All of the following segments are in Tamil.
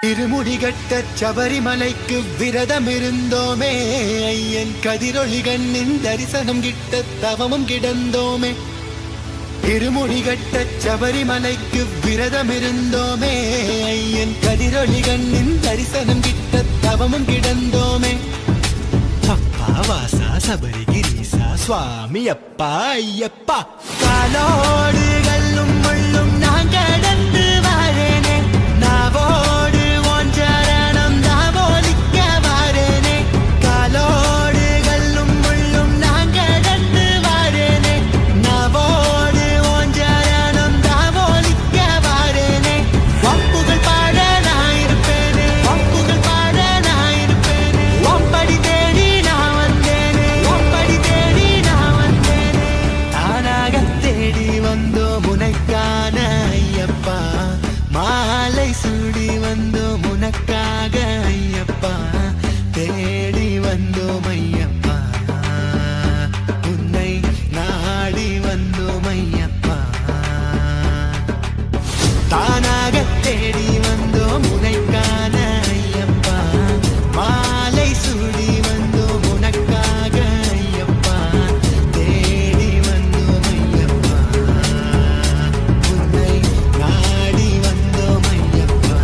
இருமுடிகட்ட சபரிமலைக்கு விரதம் இருந்தோமே ஐயன் கதிரொளி கண்ணின் தரிசனம் கிட்ட தவமும் கிடந்தோமே. இருமுடிகட்ட சபரிமலைக்கு விரதம் இருந்தோமே ஐயன் கதிரொளி கண்ணின் தரிசனம் கிட்ட தவமும் கிடந்தோமே. அப்பா வாசா சபரிகிரீசா சுவாமி அப்பா ஐயப்பா காலோடு கல்லும் முள்ளும் நான் கடந்து வாரேனே நாவோடு சரணம் தாவோலிக்க வாரேனே. காலோடு கல்லும் முள்ளும் நான் கடந்து வாரேனே நாவோடு சரணம் தாவோலிக்க வாரேனே. வப்புகள் பாட நான் இருப்பேனே வப்புகள் பாட நான் இருப்பேனே. ஒம்படி தேடி நான் வந்தேனே ஒம்படி தேடி நான் வந்தேனே. தானாக தேடி வந்தோம் உனக்கான ஐயப்பா மாலை சூடி வந்தோம் உனக்காக ஐயப்பா தேடி வந்தோம் ஐயப்பா உன்னை நாடி வந்தோம் ஐயப்பா. தானாக தேடி வந்தோம் உனக்கான ஐயப்பா மாலை சூடி வந்தோம் உனக்காக ஐயப்பா தேடி வந்தோம் ஐயப்பா உன்னை நாடி வந்தோம் ஐயப்பா.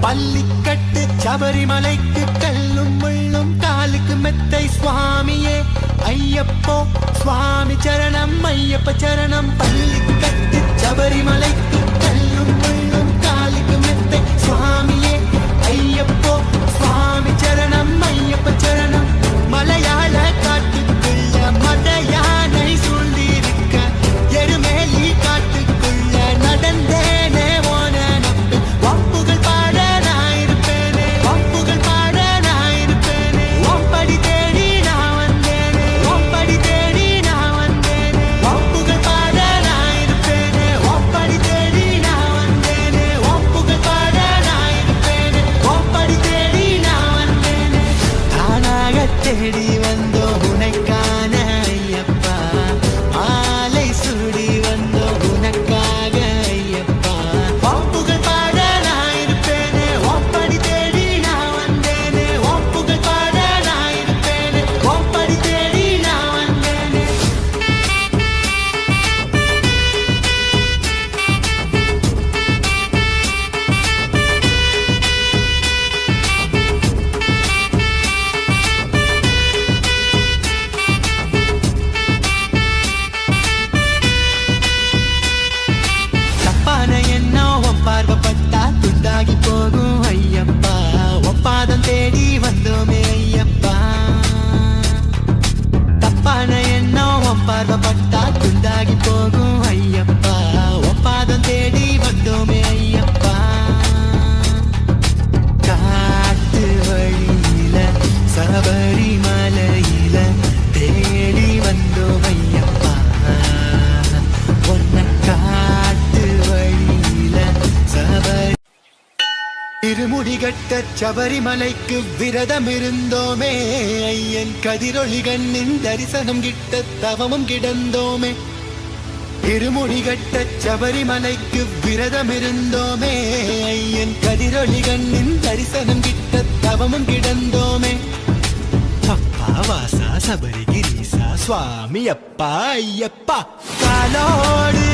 பள்ளிக்கட்டு சபரிமலைக்கு கல்லும் முள்ளும் காலுக்கு மெத்தை சுவாமியே ஐயப்போ சுவாமி சரணம் ஐயப்ப சரணம். பள்ளிக்கட்டு சபரிமலைக்கு கல்லும் முள்ளும் காலுக்கு மெத்தை சுவாமியே ஐயப்போ சுவாமி சரணம் ஐயப்ப சரணம். மலையாள காட்டுக்குள்ள மத யானை சூழ்ந்திருக்க எருமேலி காட்டுக்குள்ள நடந்தேனே ஓன நப்பு. வப்புகள் பாட நான் இருப்பேனே வப்புகள் பாட நான் இருப்பேனே. ஒம்படி தேடி நான் வந்தேனே ஒம்படி தேடி நான் வந்தேனே. வப்புகள் பாட நான் இருப்பேனே ஒம்படி தேடி நான் வந்தேனே. வப்புகள் பாட நான் இருப்பேனே ஒம்படி தேடி நான் வந்தேனே. தானாக தேடி வந்தோம் உனக்கான ஐயப்பா மாலை சூடி வந்தோம் உனக்காக ஐயப்பா. வப்புகள் பாட நான் இருப்பேனே ஒம்படி தேடி நான் வந்தேனே. வப்புகள் பாட நான் இருப்பேனே ஒம்படி தேடி நான் வந்தேனே. தப்பான எண்ணம் உன் பார்வைப்பட்டா துண்டாகி போகும் ஐயப்பா ஒப்பாதம் தேடி வந்தோமே ஐயப்பா. தப்பான எண்ணம் உன் பார்வைப்பட்டா துண்டாகி போகும் ஐயப்பா ஒப்பாதம் தேடி வந்தோமே ஐயப்பா. காட்டு வழியில சபரிமலையில தேடி வந்தோம் ஐயப்பா உன்னை காட்டு வழியில சபரி. இருமுடிகட்ட சபரிமலைக்கு விரதம் இருந்தோமே ஐயன் கதிரொளி கண்ணின் தரிசனம் கிட்ட தவமும் கிடந்தோமே. இருமுடிகட்ட சபரிமலைக்கு விரதம் இருந்தோமே ஐயன் கதிரொளி கண்ணின் தரிசனம் கிட்ட தவமும் கிடந்தோமே. அப்பா வாசா சபரிகிரீசா சுவாமி அப்பா ஐயப்பா காலோடு